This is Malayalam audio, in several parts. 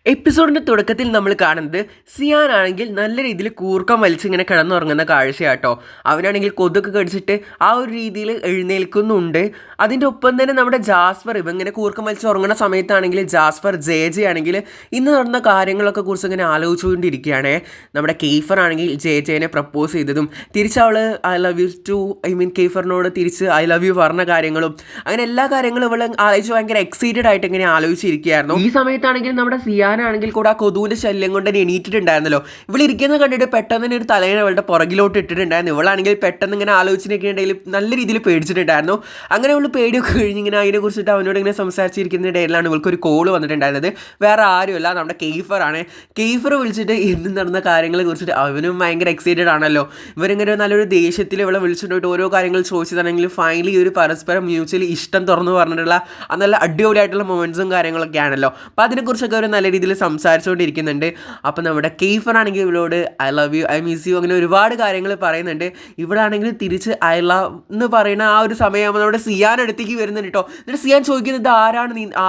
എപ്പിസോഡിന്റെ തുടക്കത്തിൽ നമ്മൾ കാണുന്നത് സിയാൻ ആണെങ്കിൽ നല്ല രീതിയിൽ കൂർക്കം വലിച്ചിങ്ങനെ കിടന്നുറങ്ങുന്ന കാഴ്ചയാട്ടോ. അവനാണെങ്കിൽ കൊതുക് കടിച്ചിട്ട് ആ ഒരു രീതിയിൽ എഴുന്നേൽക്കുന്നുണ്ട്. അതിൻ്റെ ഒപ്പം തന്നെ നമ്മുടെ ജാസ്ഫർ ഇങ്ങനെ കൂർക്കം വലിച്ച് ഉറങ്ങുന്ന സമയത്താണെങ്കിൽ ജാസ്ഫർ ജെ ആണെങ്കിൽ ഇന്ന് നടന്ന കാര്യങ്ങളൊക്കെ കുറിച്ച് ഇങ്ങനെ ആലോചിച്ചുകൊണ്ടിരിക്കുകയാണ്. നമ്മുടെ കെയ്ഫർ ആണെങ്കിൽ ജെനെ പ്രപ്പോസ് ചെയ്തതും തിരിച്ചവൾ ഐ ലവ് യു ടു കെയ്ഫറിനോട് തിരിച്ച് ഐ ലവ് യു പറഞ്ഞ കാര്യങ്ങളും അങ്ങനെ എല്ലാ കാര്യങ്ങളും ഇവൾ ആലോചിച്ച് ഭയങ്കര എക്സൈറ്റഡ് ആയിട്ട് ഇങ്ങനെ ആലോചിച്ചിരിക്കുകയായിരുന്നു. ഈ സമയത്താണെങ്കിൽ നമ്മുടെ സിയാനാണെങ്കിൽ കൂടെ ആ കൊതുവിൻ്റെ ശല്യം കൊണ്ട് തന്നെ എണീറ്റിട്ടുണ്ടായിരുന്നല്ലോ. ഇവളിരിക്കുന്ന കണ്ടിട്ട് പെട്ടെന്ന് തന്നെ ഒരു തലേനെ അവളുടെ പുറകിലോട്ട് ഇട്ടിട്ടുണ്ടായിരുന്നു. ഇവളാണെങ്കിൽ പെട്ടെന്ന് ഇങ്ങനെ ആലോചിച്ചിട്ടുണ്ടെങ്കിൽ നല്ല രീതിയിൽ പേടിച്ചിട്ടുണ്ടായിരുന്നു. അങ്ങനെ അവൾ പേടിയൊക്കെ കഴിഞ്ഞ് ഇങ്ങനെ അതിനെ കുറിച്ചിട്ട് അവനോട് ഇങ്ങനെ സംസാരിച്ചിരിക്കുന്ന ഇടയിലാണ് ഇവൾക്കൊരു കോള് വന്നിട്ടുണ്ടായിരുന്നത്. വേറെ ആരുമല്ല, നമ്മുടെ കെയ്ഫറാണ്. കെയ്ഫർ വിളിച്ചിട്ട് ഇന്ന് നടന്ന കാര്യങ്ങളെ കുറിച്ചിട്ട് അവനും ഭയങ്കര എക്സൈറ്റഡ് ആണല്ലോ. ഇവരിങ്ങനെ നല്ലൊരു ദേഷ്യത്തിൽ ഇവളെ വിളിച്ചിട്ട് ഓരോ കാര്യങ്ങൾ ചോദിച്ചതാണെങ്കിലും ഫൈനലി ഒരു പരസ്പരം മ്യൂച്വലി ഇഷ്ടം തുറന്നു പറഞ്ഞിട്ടുള്ള നല്ല അടിപൊളിയായിട്ടുള്ള മൊമെൻറ്റ്സും കാര്യങ്ങളൊക്കെ ആണല്ലോ. അപ്പോൾ അതിനെക്കുറിച്ചൊക്കെ അവർ നല്ല രീതിയിൽ സംസാരിച്ചുകൊണ്ടിരിക്കുന്നുണ്ട്. അപ്പോൾ നമ്മുടെ കെയ്ഫർ ആണെങ്കിൽ ഇവളോട് I love you, I miss you അങ്ങനെ ഒരുപാട് കാര്യങ്ങൾ പറയുന്നുണ്ട്. ഇവിടെ ആണെങ്കിൽ തിരിച്ച് ഐ ലവ് എന്ന് പറയുന്ന ആ ഒരു സമയമാകുമ്പോൾ നമ്മുടെ സിയാൻ അടുത്തേക്ക് വരുന്നുണ്ട് കേട്ടോ. എന്നിട്ട് സിയാൻ ചോദിക്കുന്നത്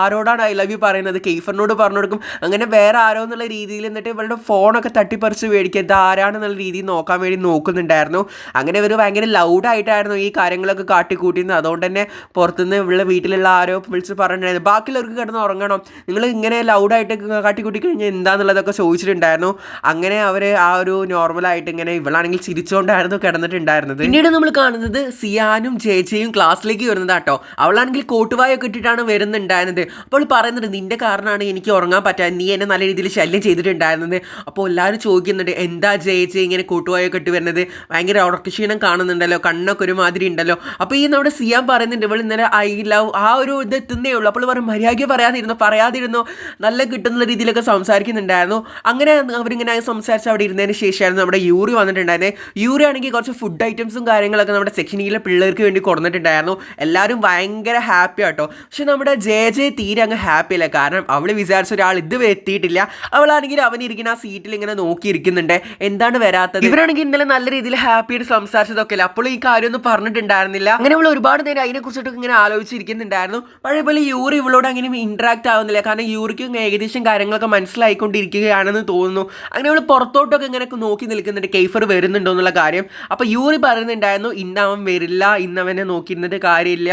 ആരോടാണ് ഐ ലവ് യു പറയുന്നത്? കെയ്ഫറിനോട് പറഞ്ഞു കൊടുക്കും. അങ്ങനെ വേറെ ആരോ എന്നുള്ള രീതിയിൽ എന്നിട്ട് ഇവളുടെ ഫോണൊക്കെ തട്ടിപ്പറിച്ച് മേടിക്കുക, ഇത് ആരാണെന്നുള്ള രീതിയിൽ നോക്കാൻ വേണ്ടി നോക്കുന്നുണ്ടായിരുന്നു. അങ്ങനെ ഇവർ ഭയങ്കര ലൗഡായിട്ടായിരുന്നു ഈ കാര്യങ്ങളൊക്കെ കാട്ടിക്കൂട്ടിയിരുന്നത്. അതുകൊണ്ട് തന്നെ പുറത്തുനിന്ന് ഇവളുടെ വീട്ടിലുള്ള ആരോ വിളിച്ച് പറഞ്ഞിട്ടുണ്ടായിരുന്നു ബാക്കിയുള്ളവർക്ക് കിടന്ന് ഉറങ്ങണം, നിങ്ങൾ ഇങ്ങനെ ലൗഡായിട്ട് കാട്ടിക്കൂട്ടി കഴിഞ്ഞാൽ എന്താണെന്നുള്ളതൊക്കെ ചോദിച്ചിട്ടുണ്ടായിരുന്നു. അങ്ങനെ അവർ ആ ഒരു നോർമലായിട്ട് ഇങ്ങനെ ഇവളാണെങ്കിൽ ചിരിച്ചുകൊണ്ടായിരുന്നു കിടന്നിട്ടുണ്ടായിരുന്നത്. പിന്നീട് നമ്മൾ കാണുന്നത് സിയാനും ജെയും ക്ലാസ്സിലേക്ക് വരുന്നതാട്ടോ. അവളാണെങ്കിൽ കോട്ടുവായൊക്കെ ഇട്ടിട്ടാണ് വരുന്നുണ്ടായിരുന്നത്. അപ്പോൾ പറയുന്നുണ്ട് നിന്റെ കാരണമാണ് എനിക്ക് ഉറങ്ങാൻ പറ്റാൻ, നീ എന്നെ നല്ല രീതിയിൽ ശല്യം ചെയ്തിട്ടുണ്ടായിരുന്നത്. അപ്പോൾ എല്ലാവരും ചോദിക്കുന്നുണ്ട് എന്താ ജെ ഇങ്ങനെ കോട്ടുവായൊക്കെ ഇട്ട് വരുന്നത്, ഭയങ്കര ഉറക്കക്ഷീണം കാണുന്നുണ്ടല്ലോ, കണ്ണൊക്കെ ഒരുമാതിരി ഉണ്ടല്ലോ. അപ്പോൾ ഈ നമ്മുടെ സിയാൻ പറയുന്നുണ്ട് ഇവൾ ഇന്നലെ ഐ ലവ് ആ ഒരു ഇത് എത്തുന്നേ ഉള്ളൂ. അപ്പോൾ പറയും മര്യാദയ്ക്ക് പറയാതിരുന്നോ നല്ല കിട്ടുന്ന രീതിയിലൊക്കെ സംസാരിക്കുന്നുണ്ടായിരുന്നു. അങ്ങനെ അവരിങ്ങനെ സംസാരിച്ച് അവിടെ ഇരുന്നതിന് ശേഷമായിരുന്നു നമ്മുടെ യൂറി വന്നിട്ടുണ്ടായിരുന്നത്. യൂറി ആണെങ്കിൽ കുറച്ച് ഫുഡ് ഐറ്റംസും കാര്യങ്ങളൊക്കെ നമ്മുടെ സെക്ഷനിലെ പിള്ളേർക്ക് വേണ്ടി കൊടുത്തിട്ടുണ്ടായിരുന്നു. എല്ലാവരും ഭയങ്കര ഹാപ്പി ആട്ടോ. പക്ഷെ നമ്മുടെ ജെ തീരെ അങ്ങ് ഹാപ്പി അല്ല. കാരണം അവൾ വിചാരിച്ച ഒരാൾ ഇതുവരെ എത്തിയിട്ടില്ല. അവളാണെങ്കിൽ അവനിരിക്കുന്ന ആ സീറ്റിൽ ഇങ്ങനെ നോക്കിയിരിക്കുന്നുണ്ട്, എന്താണ് വരാത്തത്. ഇവരാണെങ്കിൽ ഇന്നലെ നല്ല രീതിയിൽ ഹാപ്പിയായിട്ട് സംസാരിച്ചതൊക്കെ അല്ല, അപ്പോൾ ഈ കാര്യമൊന്നും പറഞ്ഞിട്ടുണ്ടായിരുന്നില്ല. അങ്ങനെ അവൾ ഒരുപാട് നേരം അതിനെക്കുറിച്ചിട്ടൊക്കെ ഇങ്ങനെ ആലോചിച്ചിരിക്കുന്നുണ്ടായിരുന്നു. പഴയ പോലെ യൂറി ഇവളോട് അങ്ങനെ ഇൻട്രാക്ട് ആവുന്നില്ല. കാരണം യൂറിക്ക് ഏകദേശം കാര്യങ്ങളൊക്കെ മനസ്സിലായിക്കൊണ്ടിരിക്കുകയാണെന്ന് തോന്നുന്നു. അങ്ങനെ അവൾ പുറത്തോട്ടൊക്കെ ഇങ്ങനെ നോക്കി നിൽക്കുന്നുണ്ട് കെയ്ഫർ വരുന്നുണ്ടോ എന്നുള്ള കാര്യം. അപ്പോൾ യൂറി പറയുന്നുണ്ടായിരുന്നു ഇന്ന് അവൻ വരില്ല, ഇന്ന് അവനെ നോക്കിയിരുന്നിട്ട് കാര്യമില്ല,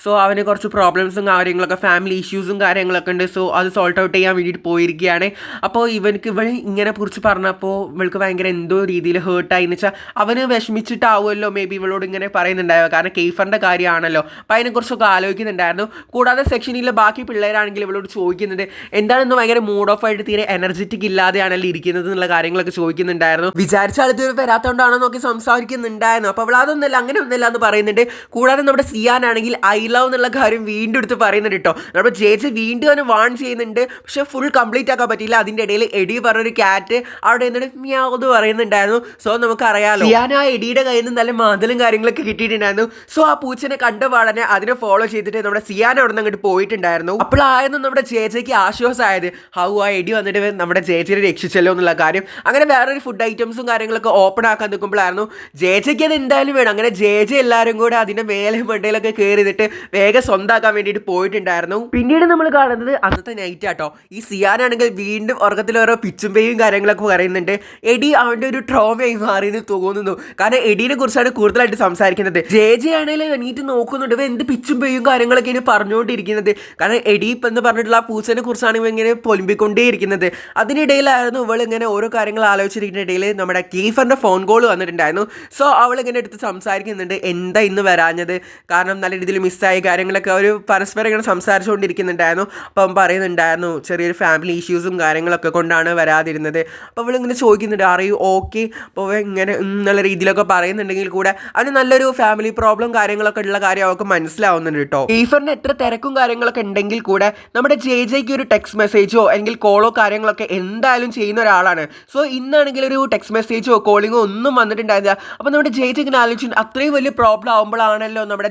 സോ അവന് കുറച്ച് പ്രോബ്ലംസും കാര്യങ്ങളൊക്കെ ഫാമിലി ഇഷ്യൂസും കാര്യങ്ങളൊക്കെ ഉണ്ട്, സോ അത് സോൾട്ട് ഔട്ട് ചെയ്യാൻ വേണ്ടിയിട്ട് പോയിരിക്കുകയാണ്. അപ്പോൾ ഇവൾ ഇങ്ങനെ കുറിച്ച് പറഞ്ഞപ്പോൾ ഇവൾക്ക് ഭയങ്കര എന്തോ രീതിയിൽ ഹേർട്ടായി എന്ന് വെച്ചാൽ അവന് വിഷമിച്ചിട്ടാവുമല്ലോ മേ ബി ഇവളോട് ഇങ്ങനെ പറയുന്നുണ്ടാവുക. കാരണം കെയ്ഫറിൻ്റെ കാര്യമാണല്ലോ. അപ്പോൾ അതിനെക്കുറിച്ചൊക്കെ ആലോചിക്കുന്നുണ്ടായിരുന്നു. കൂടാതെ സെക്ഷനിലെ ബാക്കി പിള്ളേരാണെങ്കിൽ ഇവളോട് ചോദിക്കുന്നുണ്ട് എന്താണെന്ന് ഭയങ്കര മൂഡ് ഓഫ് ആയിട്ട് തീരെ എനർജറ്റിക് ഇല്ലാതെയാണല്ലോ ഇരിക്കുന്നത് എന്നുള്ള കാര്യങ്ങളൊക്കെ ചോദിക്കുന്നുണ്ടായിരുന്നു. വിചാരിച്ച ആൾക്ക് വരാത്തോണ്ടാണോ നോക്കി സംസാരിക്കുന്നുണ്ടായിരുന്നു. അപ്പോൾ അവൾ അതൊന്നുമല്ല, അങ്ങനെ ഒന്നുമില്ല എന്ന് പറയുന്നുണ്ട്. കൂടാതെ നമ്മുടെ സിയാനാണെങ്കിൽ ഐ ലവ് എന്നുള്ള കാര്യം വീണ്ടും എടുത്ത് പറയുന്നുണ്ട് കേട്ടോ. നമ്മുടെ ജെ വീണ്ടും അവന് വാൺ ചെയ്യുന്നുണ്ട്, പക്ഷെ ഫുൾ കംപ്ലീറ്റ് ആക്കാൻ പറ്റിയില്ല. അതിൻ്റെ ഇടയിൽ എഡി പറഞ്ഞൊരു ക്യാറ്റ് അവിടെ നിന്നിട്ട് മ്യാവെന്ന് പറയുന്നുണ്ടായിരുന്നു. സോ നമുക്കറിയാലോ സിയാൻ ആ എഡിയുടെ കയ്യിൽ നിന്ന് നല്ല മാതലും കാര്യങ്ങളൊക്കെ കിട്ടിയിട്ടുണ്ടായിരുന്നു. സോ ആ പൂച്ചനെ കണ്ട പാടനെ അതിനെ ഫോളോ ചെയ്തിട്ട് നമ്മുടെ സിയാൻ അവിടെ നിന്ന് അങ്ങോട്ട് പോയിട്ടുണ്ടായിരുന്നു. അപ്പോഴായിരുന്നു നമ്മുടെ ജെക്ക് ആശ്വാസമായത്, ഹൗ ആ എഡി വന്നിട്ട് നമ്മുടെ ജെച്ചിനെ രക്ഷിച്ചല്ലോ എന്നുള്ള കാര്യം. അങ്ങനെ വേറൊരു ഫുഡ് ഐറ്റംസും കാര്യങ്ങളൊക്കെ ഓപ്പൺ ആക്കാൻ നിൽക്കുമ്പോഴായിരുന്നു ജെക്ക് അത് എന്തായാലും വേണം. അങ്ങനെ ജെ എല്ലാവരും കൂടെ അതിൻ്റെ മേലെ മണ്ടയിലൊക്കെ കയറിയിട്ട് വേഗം സ്വന്തമാക്കാൻ വേണ്ടിയിട്ട് പോയിട്ടുണ്ടായിരുന്നു. പിന്നീട് നമ്മൾ കാണുന്നത് അന്നത്തെ നൈറ്റ് ആട്ടോ. ഈ സിയാനാണെങ്കിൽ വീണ്ടും ഉറക്കത്തിൽ ഓരോ പിച്ചും പേയും കാര്യങ്ങളൊക്കെ പറയുന്നുണ്ട്. എഡി അവൻ്റെ ഒരു ട്രോമയായി മാറിയെന്ന് തോന്നുന്നു. കാരണം എഡീനെ കുറിച്ചാണ് കൂടുതലായിട്ട് സംസാരിക്കുന്നത്. ജെ ആണെങ്കിൽ എണീറ്റ് നോക്കുന്നുണ്ട് ഇവ എന്ത് പിച്ചും പേയും കാര്യങ്ങളൊക്കെ ഇനി പറഞ്ഞുകൊണ്ടിരിക്കുന്നത്. കാരണം എഡി എന്ന് പറഞ്ഞിട്ടുള്ള ആ പൂച്ചനെ കുറിച്ചാണ് ഇവ ഇങ്ങനെ പൊലിമ്പിക്കൊണ്ടേയിരിക്കുന്നത്. അതിനിടയിലായിരുന്നു ഇവൾ ഇങ്ങനെ ഓരോ കാര്യങ്ങൾ ആലോചിച്ചിരിക്കുന്ന ഇടയിൽ നമ്മുടെ കെയ്ഫറിൻ്റെ ഫോൺ കോൾ വന്നിട്ടുണ്ടായിരുന്നു. സോ അവൾ ഇങ്ങനെ എടുത്ത് സംസാരിക്കുന്നുണ്ട് എന്താ ഇന്ന് വരാഞ്ഞത്, കാരണം നല്ല രീതിയിൽ മിസ്സായ കാര്യങ്ങളൊക്കെ ഒരു പരസ്പരം ഇങ്ങനെ സംസാരിച്ചുകൊണ്ടിരിക്കുന്നുണ്ടായിരുന്നു. അപ്പം പറയുന്നുണ്ടായിരുന്നു ചെറിയൊരു ഫാമിലി ഇഷ്യൂസും കാര്യങ്ങളൊക്കെ കൊണ്ടാണ് വരാതിരുന്നത്. അപ്പോൾ അവളിങ്ങനെ ചോദിക്കുന്നുണ്ട് അറിയൂ ഓക്കെ. അപ്പോൾ ഇങ്ങനെ എന്നുള്ള രീതിയിലൊക്കെ പറയുന്നുണ്ടെങ്കിൽ കൂടെ അതിന് നല്ലൊരു ഫാമിലി പ്രോബ്ലം കാര്യങ്ങളൊക്കെ ഉള്ള കാര്യം അവൾക്ക് മനസ്സിലാവുന്നുണ്ട് കേട്ടോ. കെയ്ഫറിന് എത്ര തിരക്കും കാര്യങ്ങളൊക്കെ ഉണ്ടെങ്കിൽ കൂടെ നമ്മുടെ ജെക്ക് ഒരു ടെക്സ്റ്റ് മെസ്സേജോ അല്ലെങ്കിൽ കോളോ കാര്യങ്ങളൊക്കെ എന്തായാലും ചെയ്യുന്ന ഒരാളാണ്. സോ ഇന്നാണെങ്കിൽ ഒരു ടെക്സ്റ്റ് മെസ്സേജോ കോളിങ്ങോ ഒന്നും വന്നിട്ടുണ്ടായിരുന്നില്ല. അപ്പോൾ നമ്മുടെ ജെക്ക് ഇങ്ങനെ ആലോചിച്ചു അത്രയും വലിയ പ്രോബ്ലം ആകുമ്പോഴാണല്ലോ നമ്മുടെ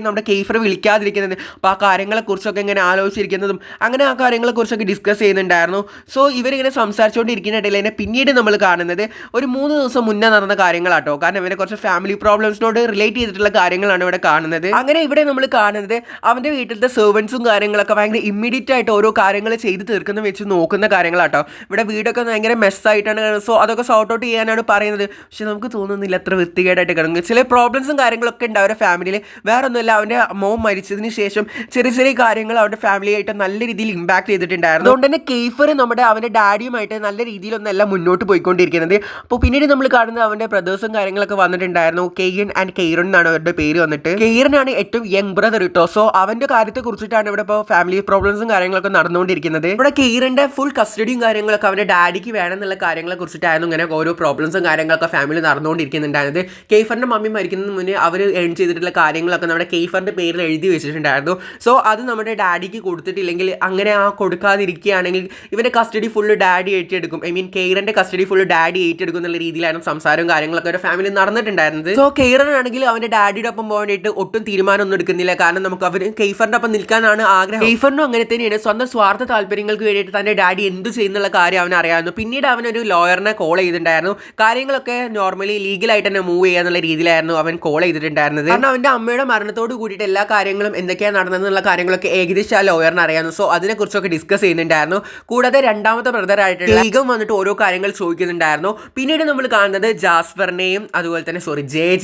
നമ്മുടെ കെയ്ഫർ വിളിക്കാതിരിക്കുന്നത്. അപ്പോൾ ആ കാര്യങ്ങളെക്കുറിച്ചൊക്കെ ഇങ്ങനെ ആലോചിച്ചിരിക്കുന്നതും അങ്ങനെ ആ കാര്യങ്ങളെക്കുറിച്ചൊക്കെ ഡിസ്കസ് ചെയ്യുന്നുണ്ടായിരുന്നു. സോ ഇവരിങ്ങനെ സംസാരിച്ചുകൊണ്ടിരിക്കുന്ന ഇടയിൽ തന്നെ പിന്നീട് നമ്മൾ കാണുന്നത് ഒരു 3 ദിവസം മുന്നേ നടന്ന കാര്യങ്ങളാട്ടോ. കാരണം ഇവരെ കുറച്ച് ഫാമിലി പ്രോബ്ലംസിനോട് റിലേറ്റ് ചെയ്തിട്ടുള്ള കാര്യങ്ങളാണ് ഇവിടെ കാണുന്നത്. അങ്ങനെ ഇവിടെ നമ്മൾ കാണുന്നത് അവൻ്റെ വീട്ടിലത്തെ സെർവൻസും കാര്യങ്ങളൊക്കെ ഭയങ്കര ഇമ്മീഡിയറ്റ് ആയിട്ട് ഓരോ കാര്യങ്ങൾ ചെയ്ത് തീർക്കുന്ന ഒന്ന് വെച്ച് നോക്കുന്ന കാര്യങ്ങളാട്ടോ. ഇവിടെ വീടൊക്കെ ഭയങ്കര മെസ്സായിട്ടാണ് കിടക്കുന്നത്. സോ അതൊക്കെ സോർട്ട് ഔട്ട് ചെയ്യാനാണ് പറയുന്നത്. പക്ഷെ നമുക്ക് തോന്നുന്നില്ല അത്ര വൃത്തികേടായിട്ട് കിടക്കുന്നത്. ചില പ്രോബ്ലംസും കാര്യങ്ങളൊക്കെ ഉണ്ട് അവരുടെ ഫാമിലിയിൽ. വേറെ ഒന്നുമില്ല, അവൻ്റെ മോൻ മരിച്ചതിന് ശേഷം ചെറിയ ചെറിയ കാര്യങ്ങൾ അവരുടെ ഫാമിലിയായിട്ട് നല്ല രീതിയിൽ ഇമ്പാക്ട് ചെയ്തിട്ടുണ്ടായിരുന്നു. അതുകൊണ്ട് തന്നെ കെയ്ഫർ അവൻ്റെ ഡാഡിയുമായിട്ട് നല്ല രീതിയിലൊന്നല്ല മുന്നോട്ട് പോയിക്കൊണ്ടിരിക്കുന്നത്. അപ്പോൾ പിന്നീട് നമ്മൾ കാണുന്നത് അവൻ്റെ ബ്രദേഴ്സും കാര്യങ്ങളൊക്കെ വന്നിട്ടുണ്ടായിരുന്നു. കെയ്യൻ ആൻഡ് കെയ്റൻ എന്നാണ് അവരുടെ പേര് വന്നിട്ട്. കെയ്റനാണ് ഏറ്റവും യങ് ബ്രദർ കേട്ടോ. സോ അവൻ്റെ കാര്യത്തെ കുറിച്ചിട്ടാണ് ഇവിടെ ഇപ്പോൾ ഫാമിലി പ്രോബ്ലംസും കാര്യങ്ങളൊക്കെ നടന്നുകൊണ്ടിരിക്കുന്നത്. ഇവിടെ കെയ്റന്റെ ഫുൾ കസ്റ്റഡിയും കാര്യങ്ങളൊക്കെ അവൻ്റെ ഡാഡിക്ക് വേണമെന്നുള്ള കാര്യങ്ങളെ കുറിച്ചിട്ടായിരുന്നു ഇങ്ങനെ ഓരോ പ്രോബ്ലംസും കാര്യങ്ങളൊക്കെ ഫാമിലി നടന്നുകൊണ്ടിരിക്കുന്നുണ്ടായിരുന്നത്. കെയ്ഫറിന്റെ മമ്മി മരിക്കുന്നതിന് മുന്നേ അവർ ഏൺ ചെയ്തിട്ടുള്ള കാര്യങ്ങളൊക്കെ നമ്മുടെ കെയ്ഫറിന്റെ പേരിൽ എഴുതി വെച്ചിട്ടുണ്ടായിരുന്നു. സോ അത് നമ്മുടെ ഡാഡിക്ക് കൊടുത്തിട്ടില്ലെങ്കിൽ, അങ്ങനെ കൊടുക്കാതിരിക്കുകയാണെങ്കിൽ ഇവന്റെ കസ്റ്റഡി ഫുള്ള് ഡാഡി ഏറ്റെടുക്കും. ഐ മീൻ കെയ്റന്റെ കസ്റ്റഡി ഫുള്ള് ഡാഡി ഏറ്റെടുക്കും എന്നുള്ള രീതിയിലായിരുന്നു സംസാരവും കാര്യങ്ങളൊക്കെ ഒരു ഫാമിലി നടന്നിട്ടുണ്ടായിരുന്നത്. സോ കെയ്റൻ ആണെങ്കിൽ അവന്റെ ഡാഡിയുടെ ഒപ്പം പോകാനായിട്ട് ഒട്ടും തീരുമാനമൊന്നും എടുക്കുന്നില്ല. കാരണം നമുക്ക് അവന് കെയ്ഫറിന്റെ ഒപ്പം നിൽക്കാനാണ് ആഗ്രഹം. കെയ്ഫറിനും അങ്ങനെ തന്നെയാണ്. സ്വന്തം സ്വാർത്ഥ താല്പര്യങ്ങൾക്ക് വേണ്ടിയിട്ട് തന്റെ ഡാഡി എന്ത് ചെയ്യുന്നുള്ള കാര്യം അവൻ അറിയാമായിരുന്നു. പിന്നീട് അവനൊരു ലോയറിനെ കോൾ ചെയ്തിട്ടുണ്ടായിരുന്നു. കാര്യങ്ങളൊക്കെ നോർമലി ലീഗലായിട്ട് തന്നെ മൂവ് ചെയ്യാന്നുള്ള രീതിയിലായിരുന്നു അവൻ കോൾ ചെയ്തിട്ടുണ്ടായിരുന്നത്. കാരണം അവന്റെ അമ്മയുടെ മരണത്തോട് കൂടിയിട്ട് എല്ലാ കാര്യങ്ങളും എന്തൊക്കെയാണ് നടന്നതെന്നുള്ള കാര്യങ്ങളൊക്കെ ഏകദേശം ആ ലോയറിന് അറിയാമായിരുന്നു. സോ അതിനെക്കുറിച്ചൊക്കെ ഡിസ്കസ് ചെയ്യുന്നുണ്ടായിരുന്നു. കൂടാതെ രണ്ടാമത്തെ ബ്രദർ ആയിട്ടുള്ള ഈഗം വന്നിട്ട് ഓരോ കാര്യങ്ങൾ ചോദിക്കുന്നുണ്ടായിരുന്നു. പിന്നീട് നമ്മൾ കാണുന്നത് ജാസ്ഫറിനെയും അതുപോലെ തന്നെ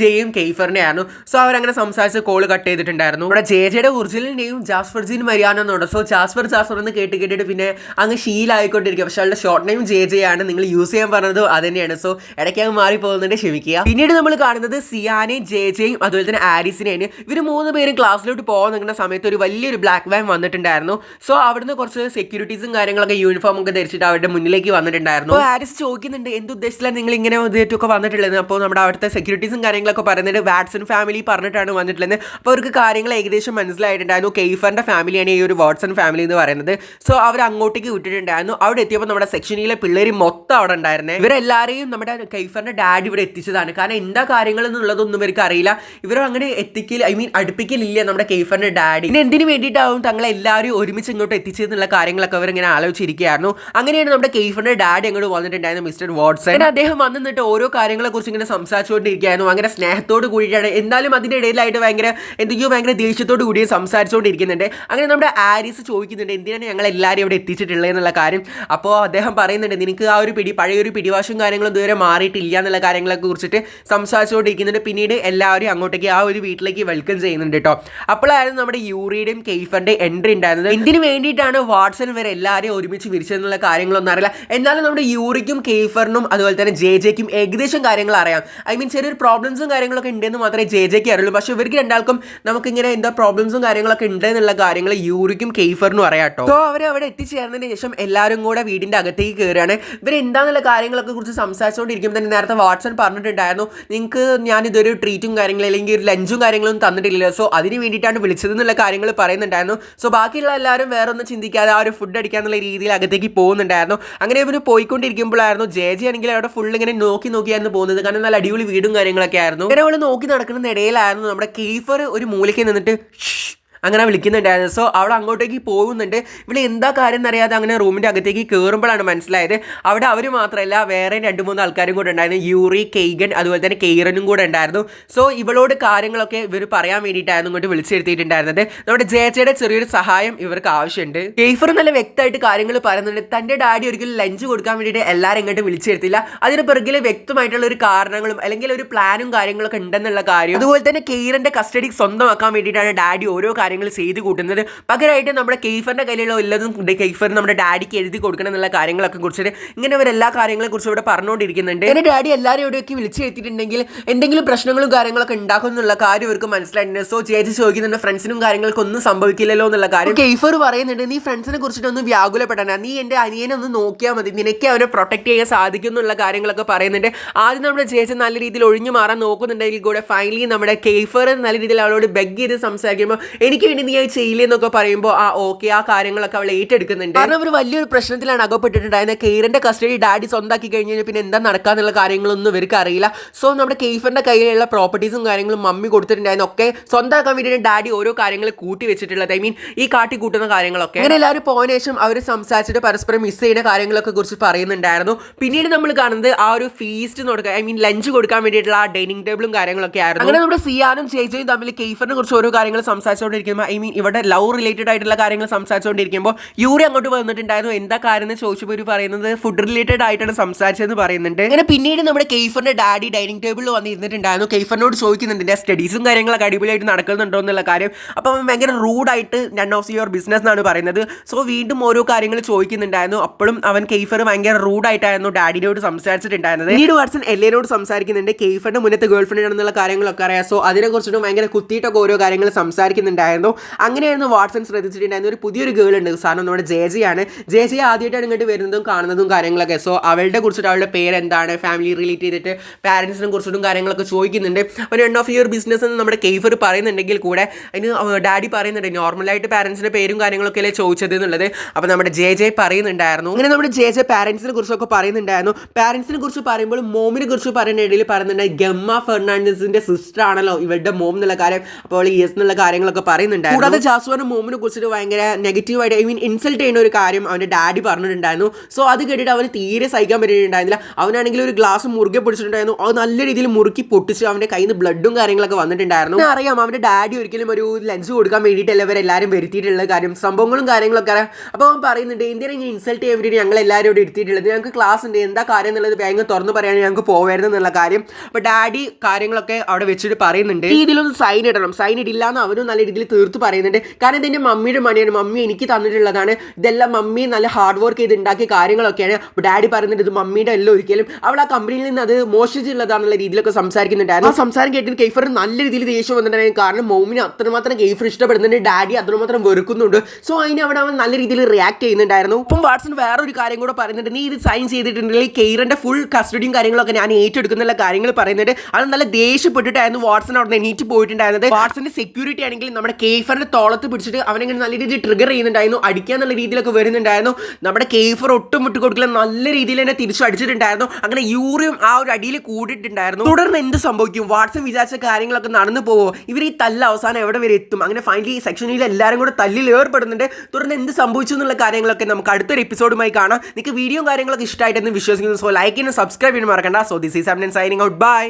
ജെയും കെയ്ഫറിനെയും ആയിരുന്നു. സോ അവരങ്ങനെ സംസാരിച്ച് കോൾ കട്ട് ചെയ്തിട്ടുണ്ടായിരുന്നു. ഇവിടെ ജെയുടെ ഒറിജിനൽ നെയിം ജാസ്ഫർജീൻ മരിയാനോ എന്നുണ്ട്. സോ ജാസ്ഫർ എന്ന് കേട്ടിട്ട് പിന്നെ അങ്ങ് ശീലമായിക്കൊണ്ടിരിക്കുക. പക്ഷെ അവളുടെ ഷോർട്ട് നെയിം ജെ ആണ്. നിങ്ങൾ യൂസ് ചെയ്യാൻ പറഞ്ഞത് അത് തന്നെയാണ്. സോ ഇടയ്ക്ക് അങ്ങ് മാറി പോകുന്നുണ്ട്, ക്ഷമിക്കുക. പിന്നീട് നമ്മൾ കാണുന്നത് സിയാനെയും ജെയും അതുപോലെ തന്നെ ആരിസിനെയാണ്. ഇവർ 3 പേരും ക്ലാസ്സിലോട്ട് പോകാൻ നിൽക്കുന്ന സമയത്ത് ഒരു വലിയൊരു ബ്ലാക്ക് വാൻ വന്നിട്ടുണ്ടായിരുന്നു. സോ അവിടുന്ന് കുറച്ച് സെക്യൂരിറ്റീസും കാര്യങ്ങളൊക്കെ യൂണിഫോം ഒക്കെ ധരിച്ചിട്ട് അവരുടെ മുന്നിലേക്ക് വന്നിട്ടുണ്ടായിരുന്നു. അപ്പോൾ ആരിസ് ചോദിക്കുന്നുണ്ട് എന്തുദ്ദേശിച്ചാണ് നിങ്ങൾ ഇങ്ങനെ ഇതൊക്കെ വന്നിട്ടുള്ളത്. അപ്പോൾ നമ്മുടെ അവിടുത്തെ സെക്യൂരിറ്റീസും കാര്യങ്ങളൊക്കെ പറയുന്നത് വാട്സൺ ഫാമിലി പറഞ്ഞിട്ടാണ് വന്നിട്ടുള്ളത്. അപ്പോൾ അവർക്ക് കാര്യങ്ങൾ ഏകദേശം മനസ്സിലായിട്ടുണ്ടായിരുന്നു. കെയ്ഫറിന്റെ ഫാമിലിയാണ് ഈ ഒരു വാട്സൺ ഫാമിലി എന്ന് പറയുന്നത്. സോ അവർ അങ്ങോട്ടേക്ക് വിട്ടിട്ടുണ്ടായിരുന്നു. അവിടെ എത്തിയപ്പോൾ നമ്മുടെ സെക്ഷനിലെ പിള്ളേർ മൊത്തം അവിടെ ഉണ്ടായിരുന്നത്. ഇവരെല്ലാവരെയും നമ്മുടെ കെയ്ഫറിന്റെ ഡാഡി ഇവിടെ എത്തിച്ചതാണ്. കാരണം എന്താ കാര്യങ്ങൾ എന്നുള്ളതൊന്നും ഇവർക്ക് അറിയില്ല. ഇവർ അങ്ങനെ അടുപ്പിക്കലില്ല നമ്മുടെ കെയ്ഫറിന്റെ ഡാഡി. പിന്നെ എന്തിനു വേണ്ടിയിട്ടാവും തങ്ങളെല്ലാവരും ഒരുമിച്ച് ഇങ്ങോട്ട് എത്തിച്ചെന്നുള്ള കാര്യങ്ങളൊക്കെ അവരിങ്ങനെ ആലോചിച്ചിരിക്കുകയായിരുന്നു. അങ്ങനെയാണ് നമ്മുടെ കെയ്ഫറിന്റെ ഡാഡി അങ്ങോട്ട് വന്നിട്ടുണ്ടായിരുന്നു, മിസ്റ്റർ വാട്സൺ. അദ്ദേഹം വന്നിട്ട് ഓരോ കാര്യങ്ങളെ കുറിച്ച് ഇങ്ങനെ സംസാരിച്ചുകൊണ്ടിരിക്കുകയായിരുന്നു. അങ്ങനെ സ്നേഹത്തോട് കൂടിയിട്ടാണ്, എന്നാലും അതിന്റെ ഇടയിലായിട്ട് ഭയങ്കര ദേഷ്യത്തോട് കൂടി സംസാരിച്ചുകൊണ്ടിരിക്കുന്നുണ്ട്. അങ്ങനെ നമ്മുടെ ആരിസ് ചോദിക്കുന്നുണ്ട് എന്തിനാണ് ഞങ്ങൾ എല്ലാവരും ഇവിടെ എത്തിച്ചിട്ടുള്ളത് എന്നുള്ള കാര്യം. അപ്പോൾ അദ്ദേഹം പറയുന്നുണ്ട് നിനക്ക് ആ ഒരു പഴയൊരു പിടിവാശും കാര്യങ്ങളും ഇതുവരെ മാറിയിട്ടില്ല എന്നുള്ള കാര്യങ്ങളൊക്കെ കുറിച്ചിട്ട് സംസാരിച്ചുകൊണ്ടിരിക്കുന്നുണ്ട്. പിന്നീട് എല്ലാവരും അങ്ങോട്ടേക്ക് ആ ഒരു വീട്ടിലേക്ക് വെൽക്കം ചെയ്യുന്നുണ്ട് കേട്ടോ. അപ്പോഴായിരുന്നു നമ്മുടെ യൂറിയുടെയും കെയ്ഫറിന്റെ എൻട്രി ഉണ്ടായിരുന്നത്. എന്തിനു വേണ്ടിയിട്ടാണ് വാട്സൺ വരെ എല്ലാവരെയും ഒരുമിച്ച് വിരിച്ചതെന്നുള്ള കാര്യങ്ങളൊന്നും അറിയില്ല. എന്നാലും നമ്മുടെ യൂറിക്കും കെയ്ഫറിനും അതുപോലെ തന്നെ ജെക്കും ഏകദേശം കാര്യങ്ങൾ അറിയാം. ചെറിയൊരു പ്രോബ്ലംസും കാര്യങ്ങളൊക്കെ ഉണ്ടെന്ന് മാത്രമേ ജെക്ക് അറിയുള്ളൂ. പക്ഷെ ഇവർക്ക് രണ്ടാൾക്കും നമുക്കിങ്ങനെ എന്താ പ്രോബ്ലംസും കാര്യങ്ങളൊക്കെ ഉണ്ട് എന്നുള്ള കാര്യങ്ങൾ യൂറിക്കും കെയ്ഫറിനും അറിയാം കേട്ടോ. സോ അവർ അവിടെ എത്തിച്ചേർന്നതിന് ശേഷം എല്ലാവരും കൂടെ വീടിന്റെ അകത്തേക്ക് കയറുകയാണ്. ഇവർ എന്താന്നുള്ള കാര്യങ്ങളൊക്കെ കുറിച്ച് സംസാരിച്ചുകൊണ്ടിരിക്കുമ്പോൾ തന്നെ നേരത്തെ വാട്സൺ പറഞ്ഞിട്ടുണ്ടായിരുന്നു നിങ്ങൾക്ക് ഞാൻ ഇതൊരു ട്രീറ്റും കാര്യങ്ങളും അല്ലെങ്കിൽ ഒരു ലഞ്ചും കാര്യങ്ങളും തന്നിട്ടില്ലല്ലോ. സോ അതിന് വേണ്ടിയിട്ടാണ് വിളിച്ചതെന്നുള്ള കാര്യങ്ങൾ പറയുന്നുണ്ടായിരുന്നു. സോ ബാക്കിയുള്ള എല്ലാവരും വേറെ ഒന്നും ചിന്തിക്കാതെ ആ ഒരു ഫുഡ് അടിക്കാന്നുള്ള രീതിയിൽ അകത്തേക്ക് പോകുന്നുണ്ടായിരുന്നു. അങ്ങനെ ഇവർ പോയിക്കൊണ്ടിരിക്കുമ്പോഴായിരുന്നു ജെ ആണെങ്കിൽ അവിടെ ഫുൾ ഇങ്ങനെ നോക്കിയായിരുന്നു പോകുന്നത്. കാരണം നല്ല അടിപൊളി വീടും കാര്യങ്ങളൊക്കെ ആയിരുന്നു. അങ്ങനെ അവൾ നോക്കി നടക്കുന്ന ഇടയിലായിരുന്നു നമ്മുടെ കെയ്ഫർ ഒരു മൂലയ്ക്ക് നിന്നിട്ട് അങ്ങനെ വിളിക്കുന്നുണ്ടായിരുന്നു. സോ അവൾ അങ്ങോട്ടേക്ക് പോകുന്നുണ്ട്. ഇവിടെ എന്താ കാര്യം എന്നറിയാതെ അങ്ങനെ റൂമിൻ്റെ അകത്തേക്ക് കയറുമ്പോഴാണ് മനസ്സിലായത് അവിടെ അവർ മാത്രമല്ല വേറെ 2-3 ആൾക്കാരും കൂടെ ഉണ്ടായിരുന്നു. യൂറി, കെയ്ഗൻ അതുപോലെ തന്നെ കെയ്റനും കൂടെ ഉണ്ടായിരുന്നു. സോ ഇവളോട് കാര്യങ്ങളൊക്കെ ഇവർ പറയാൻ വേണ്ടിയിട്ടായിരുന്നു ഇങ്ങോട്ട് വിളിച്ചെടുത്തിട്ടുണ്ടായിരുന്നത്. നമ്മുടെ ജെയുടെ ചെറിയൊരു സഹായം ഇവർക്ക് ആവശ്യമുണ്ട്. കെയ്ഫർ നല്ല വ്യക്തമായിട്ട് കാര്യങ്ങൾ പറയുന്നുണ്ട്. തൻ്റെ ഡാഡി ഒരിക്കലും ലഞ്ച് കൊടുക്കാൻ വേണ്ടിയിട്ട് എല്ലാവരും ഇങ്ങോട്ട് വിളിച്ചെടുത്തില്ല. അതിന് പിറകിൽ വ്യക്തമായിട്ടുള്ള ഒരു കാരണങ്ങളും അല്ലെങ്കിൽ ഒരു പ്ലാനും കാര്യങ്ങളൊക്കെ ഉണ്ടെന്നുള്ള കാര്യം. അതുപോലെ തന്നെ കെയ്റന്റെ കസ്റ്റഡി സ്വന്തമാക്കാൻ വേണ്ടിയിട്ടാണ് ഡാഡി ഓരോ ചെയ്ത് കൂട്ടുന്നത്. പകരമായിട്ട് നമ്മുടെ കെയ്ഫറിന്റെ കയ്യിലുള്ള എല്ലാതും കെയ്ഫർ നമ്മുടെ ഡാഡിക്ക് എഴുതി കൊടുക്കണം എന്നുള്ള കാര്യങ്ങളൊക്കെ കുറിച്ചിട്ട് ഇങ്ങനെ എല്ലാ കാര്യങ്ങളെ കുറിച്ച് ഇവിടെ പറഞ്ഞുകൊണ്ടിരിക്കുന്നുണ്ട്. എൻ്റെ ഡാഡി എല്ലാവരും ഇവിടെയൊക്കെ വിളിച്ചെത്തിയിട്ടുണ്ടെങ്കിൽ എന്തെങ്കിലും പ്രശ്നങ്ങളും കാര്യങ്ങളൊക്കെ ഉണ്ടാക്കും എന്നുള്ള കാര്യം ഇവർക്ക് മനസ്സിലായിട്ടുണ്ട്. സോ ചേച്ചി ചോദിക്കുന്നുണ്ട് ഫ്രണ്ട്സിനും കാര്യങ്ങൾക്കും ഒന്നും സംഭവിക്കില്ലല്ലോ എന്നുള്ള കാര്യം. കെയ്ഫർ പറയുന്നുണ്ട് നീ ഫ്രണ്ട്സിനെ കുറിച്ചിട്ടൊന്നും വ്യാകുലപ്പെടണ്ട, നീ എൻ്റെ അനിയനെ ഒന്ന് നോക്കിയാൽ മതി, നിനക്ക് അവനെ പ്രൊട്ടക്ട് ചെയ്യാൻ സാധിക്കും എന്നുള്ള കാര്യങ്ങളൊക്കെ പറയുന്നുണ്ട്. ആദ്യം നമ്മുടെ ചേച്ചി നല്ല രീതിയിൽ ഒഴിഞ്ഞു മാറാൻ നോക്കുന്നുണ്ടെങ്കിൽ കൂടെ ഫൈനലി നമ്മുടെ കെയ്ഫർ നല്ല രീതിയിൽ അവളോട് ബെഗ് ചെയ്ത് സംസാരിക്കുമ്പോൾ എനിക്ക് വേണ്ടി നീ ചെയ്യില്ലെന്നൊക്കെ പറയുമ്പോൾ ഓക്കെ ആ കാര്യങ്ങളൊക്കെ അവൾ ഏറ്റെടുക്കുന്നുണ്ട്. കാരണം അവർ വലിയൊരു പ്രശ്നത്തിലാണ് അകപ്പെട്ടിട്ടുണ്ടായിരുന്നത്. കെയ്റിന്റെ കസ്റ്റഡി ഡാഡി സ്വന്തമാക്കി കഴിഞ്ഞാൽ പിന്നെ എന്താ നടക്കാന്നുള്ള കാര്യങ്ങളൊന്നും ഇവർക്ക് അറിയില്ല. സോ നമ്മുടെ കെയ്ഫറിന്റെ കയ്യിലുള്ള പ്രോപ്പർട്ടീസും കാര്യങ്ങളും മമ്മി കൊടുത്തിട്ടുണ്ടായിരുന്നു. ഒക്കെ സ്വന്തമാക്കാൻ വേണ്ടിയിട്ട് ഡാഡി ഓരോ കാര്യങ്ങൾ കൂട്ടി വെച്ചിട്ടുള്ളത്. ഈ കാട്ടി കൂട്ടുന്ന കാര്യങ്ങളൊക്കെ. അങ്ങനെ എല്ലാവരും പോയതിനു ശേഷം അവർ സംസാരിച്ചിട്ട് പരസ്പരം മിസ് ചെയ്യുന്ന കാര്യങ്ങളൊക്കെ കുറിച്ച് പറയുന്നുണ്ടായിരുന്നു. പിന്നീട് നമ്മൾ കാണുന്നത് ആ ഒരു ഫീസ്റ്റ് കൊടുക്കാൻ ലഞ്ച് കൊടുക്കാൻ വേണ്ടിയിട്ടുള്ള ആ ഡൈനിങ് ടേബിളും കാര്യങ്ങളൊക്കെ ആയിരുന്നു. അങ്ങനെ നമ്മുടെ സിയാനും ചേച്ചിയും തമ്മിൽ കെയ്ഫറിനെ കുറിച്ച് ഓരോ കാര്യങ്ങൾ സംസാരിച്ചുകൊണ്ടിരിക്കുന്നത് സംസാരിച്ചുകൊണ്ടിരിക്കുമ്പോൾ ഇവിടെ ലവ് റിലേറ്റഡ് ആയിട്ടുള്ള കാര്യങ്ങൾ സംസാരിച്ചുകൊണ്ടിരിക്കുമ്പോൾ യൂറി അങ്ങോട്ട് വന്നിട്ടുണ്ടായിരുന്നു. എന്താ കാര്യം എന്ന് ചോദിച്ചപ്പോൾ ഇവർ പറയുന്നത് ഫുഡ് റിലേറ്റഡ് ആയിട്ടാണ് സംസാരിച്ചതെന്ന് പറയുന്നുണ്ട്. അങ്ങനെ പിന്നീട് നമ്മുടെ കെയ്ഫറിന്റെ ഡാഡി ഡൈനിങ് ടേബിളിൽ വന്ന് ഇരുന്നിട്ടുണ്ടായിരുന്നു. കെയ്ഫറിനോട് ചോദിക്കുന്നുണ്ട് എൻ്റെ സ്റ്റഡീസും കാര്യങ്ങളൊക്കെ അടിപൊളിയായിട്ട് നടക്കുന്നുണ്ടോ എന്നുള്ള കാര്യം. അപ്പോൾ അവൻ ഭയങ്കര റൂഡായിട്ട് നൺ ഓഫ് യുവർ ബിസിനസ് എന്നാണ് പറയുന്നത്. സോ വീണ്ടും ഓരോ കാര്യങ്ങൾ ചോദിക്കുന്നുണ്ടായിരുന്നു. അപ്പോഴും അവൻ കെയ്ഫർ ഭയങ്കര റൂഡായിട്ടായിരുന്നു ഡാഡിയോട് സംസാരിച്ചിട്ടുണ്ടായിരുന്നത്. പിന്നീട് വാട്സൺ എല്ലേനോട് സംസാരിക്കുന്നുണ്ട്. കെയ്ഫറിന്റെ മുന്നത്തെ ഗേൾ ഫ്രണ്ട് ആണെന്നുള്ള കാര്യങ്ങളൊക്കെ അറിയാം. സോ അതിനെക്കുറിച്ചിട്ട് ഭയങ്കര കുത്തിയിട്ടൊക്കെ ഓരോ കാര്യങ്ങൾ സംസാരിക്കുന്നുണ്ടായിരുന്നു. അങ്ങനെയായിരുന്നു വാട്സൺ ശ്രദ്ധിച്ചിട്ടുണ്ടായിരുന്നു ഒരു പുതിയൊരു ഗേൾ ഉണ്ട്, സാധനം നമ്മുടെ ജേജിയാണ്. ജേജി ആദ്യമായിട്ടാണ് ഇങ്ങോട്ട് വരുന്നതും കാണുന്നതും കാര്യങ്ങളൊക്കെ. സോ അവളുടെ കുറിച്ചിട്ട് അവളുടെ പേരെന്താണ്, ഫാമിലി റിലേറ്റ് ചെയ്തിട്ട് പാരൻസിനെ കുറിച്ചിട്ടും കാര്യങ്ങളൊക്കെ ചോദിക്കുന്നുണ്ട്. ഒരു എൻഡ് ഓഫ് യുവർ ബിസിനസ് എന്ന് നമ്മുടെ കെയ്ഫർ പറയുന്നുണ്ടെങ്കിൽ കൂടെ അതിന് ഡാഡി പറയുന്നുണ്ട് നോർമലായിട്ട് പാരൻസിൻ്റെ പേരും കാര്യങ്ങളൊക്കെ അല്ലേ ചോദിച്ചത് എന്നുള്ളത്. അപ്പോൾ നമ്മുടെ ജെ പറയുന്നുണ്ടായിരുന്നു. അങ്ങനെ നമ്മുടെ ജെ പാരൻസിനെ കുറിച്ചൊക്കെ പറയുന്നുണ്ടായിരുന്നു. പാരൻസിനെ കുറിച്ച് പറയുമ്പോൾ മോമിനെ കുറിച്ച് പറയുന്ന ഇടയിൽ പറയുന്നുണ്ട് ഗമ്മ ഫെർണാണ്ടസിന്റെ സിസ്റ്റർ ആണല്ലോ ഇവരുടെ മോം എന്നുള്ള കാര്യം. അപ്പോൾ യെസ് എന്നുള്ള കാര്യങ്ങളൊക്കെ പറയുന്നുണ്ടായിരുന്നു. കൂടാതെ ജാസ്വാന്റെ മോമിനെ കുറിച്ചിട്ട് ഭയങ്കര നെഗറ്റീവായിട്ട് ഇൻസൾട്ട് ചെയ്യുന്ന ഒരു കാര്യം അവൻ്റെ ഡാഡി പറഞ്ഞിട്ടുണ്ടായിരുന്നു. സോ അത് കേട്ടിട്ട് അവന് തീരെ സഹിക്കാൻ പറ്റിയിട്ടുണ്ടായിരുന്നില്ല. അവനാണെങ്കിൽ ഒരു ഗ്ലാസ് മുറുകെ പിടിച്ചിട്ടുണ്ടായിരുന്നു. അത് നല്ല രീതിയിൽ മുറുക്കി പൊട്ടിച്ച് അവൻ്റെ കയ്യിൽ നിന്ന് ബ്ലഡും കാര്യങ്ങളൊക്കെ വന്നിട്ടുണ്ടായിരുന്നു. അറിയാം അവൻ്റെ ഡാഡി ഒരിക്കലും ഒരു ലഞ്ച് കൊടുക്കാൻ വേണ്ടിയിട്ടല്ല ഇവരെല്ലാവരും വരുത്തിയിട്ടുള്ള കാര്യം, സംഭവങ്ങളും കാര്യങ്ങളൊക്കെ അറിയാം. അപ്പോൾ അവൻ പറയുന്നുണ്ട് എന്തിനാ ഇങ്ങനെ ഇൻസൾട്ട് ചെയ്യാൻ വേണ്ടിയിട്ട് ഞങ്ങൾ എല്ലാവരും ഇവിടെ ഇരുത്തിയിട്ടുള്ളത്, ഞങ്ങൾക്ക് ക്ലാസ് ഉണ്ട്, എന്താ കാര്യം എന്നുള്ളത് വേഗം തുറന്ന് പറയുകയാണെങ്കിൽ ഞങ്ങൾക്ക് പോകായിരുന്നു എന്നുള്ള കാര്യം. അപ്പോൾ ഡാഡി കാര്യങ്ങളൊക്കെ അവിടെ വെച്ചിട്ട് പറയുന്നുണ്ട് ഇതിലൊന്ന് സൈൻ ഇടണം, സൈൻ ഇടില്ല എന്ന് അവരും നല്ല രീതിയിൽ തീർത്ത് പറയുന്നുണ്ട്. കാരണം ഇതെൻ്റെ മമ്മിയുടെ മണിയാണ്, മമ്മി എനിക്ക് തന്നിട്ടുള്ളതാണ്, ഇതെല്ലാം മമ്മി നല്ല ഹാർഡ് വർക്ക് ചെയ്ത് ഉണ്ടാക്കിയ കാര്യങ്ങളൊക്കെയാണ്. അപ്പോൾ ഡാഡി പറയുന്നുണ്ട് ഇത് മമ്മിയുടെ എല്ലാം ഒരിക്കലും അവൾ ആ കമ്പനിയിൽ നിന്ന് അത് മോഷിച്ചുള്ളതാണെന്നുള്ള രീതിയിലൊക്കെ സംസാരിക്കുന്നുണ്ടായിരുന്നു. ആ സംസാരം കേട്ടിട്ട് കെയ്ഫർ നല്ല രീതിയിൽ ദേഷ്യം വന്നിട്ടുണ്ടായിരുന്നു. കാരണം മോമിനെ അത്രമാത്രം കെയ്ഫർ ഇഷ്ടപ്പെടുന്നുണ്ട്, ഡാഡി അത്രമാത്രം വെറുക്കുന്നുണ്ട്. സോ അതിന് അവിടെ അവൻ നല്ല രീതിയിൽ റിയാക്ട് ചെയ്യുന്നുണ്ടായിരുന്നു. അപ്പം വാട്സൺ വേറൊരു കാര്യം കൂടെ പറയുന്നുണ്ട്, നീ ഇത് സൈൻ ചെയ്തിട്ടുണ്ടെങ്കിൽ കെയ്റിന്റെ ഫുൾ കസ്റ്റഡിയും കാര്യങ്ങളൊക്കെ ഞാൻ ഏറ്റെടുക്കുന്നുള്ള കാര്യങ്ങൾ പറയുന്നുണ്ട്. അത് നല്ല ദേഷ്യപ്പെട്ടിട്ടായിരുന്നു വാട്സൺ അവിടെ എണീറ്റ് പോയിട്ടുണ്ടായിരുന്നത്. വാട്സന്റെ സെക്യൂരിറ്റി ആണെങ്കിൽ നമ്മുടെ കെയ്ഫറിന്റെ തോളത്ത് പിടിച്ചിട്ട് അവനെങ്ങനെ നല്ല രീതിയിൽ ട്രിഗർ ചെയ്യുന്നുണ്ടായിരുന്നു, അടിക്കാന്നുള്ള രീതിയിലൊക്കെ വരുന്നുണ്ടായിരുന്നു. നമ്മുടെ കെയ്ഫർ ഒട്ടും വിട്ട് കൊടുക്കില്ല, നല്ല രീതിയിൽ തന്നെ തിരിച്ചു അടിച്ചിട്ടുണ്ടായിരുന്നു. അങ്ങനെ യൂറിയും ആ ഒരു അടിയിൽ കൂടിയിട്ടുണ്ടായിരുന്നു. തുടർന്ന് എന്ത് സംഭവിക്കും, വാട്സൺ വിചാരിച്ച കാര്യങ്ങളൊക്കെ നടന്നു പോവോ, ഇവർ ഈ തല്ല് അവസാനം എവിടെ വരെ എത്തും, അങ്ങനെ ഫൈനലി സെക്ഷനിൽ എല്ലാവരും കൂടെ തല്ലിൽ ഏർപ്പെടുന്നുണ്ട്. തുടർന്ന് എന്ത് സംഭവിച്ചു എന്നുള്ള കാര്യങ്ങളൊക്കെ നമുക്ക് അടുത്തൊരു എപ്പിസോഡുമായി കാണാം. നിങ്ങൾക്ക് വീഡിയോ കാര്യങ്ങളൊക്കെ ഇഷ്ടമായിട്ടെന്ന് വിശ്വസിക്കുന്നു. സോ ലൈക്ക് ചെയ്യുന്ന സബ്സ്ക്രൈബ് ചെയ്യാൻ മറക്കണ്ട. So this is Abnan signing out. By.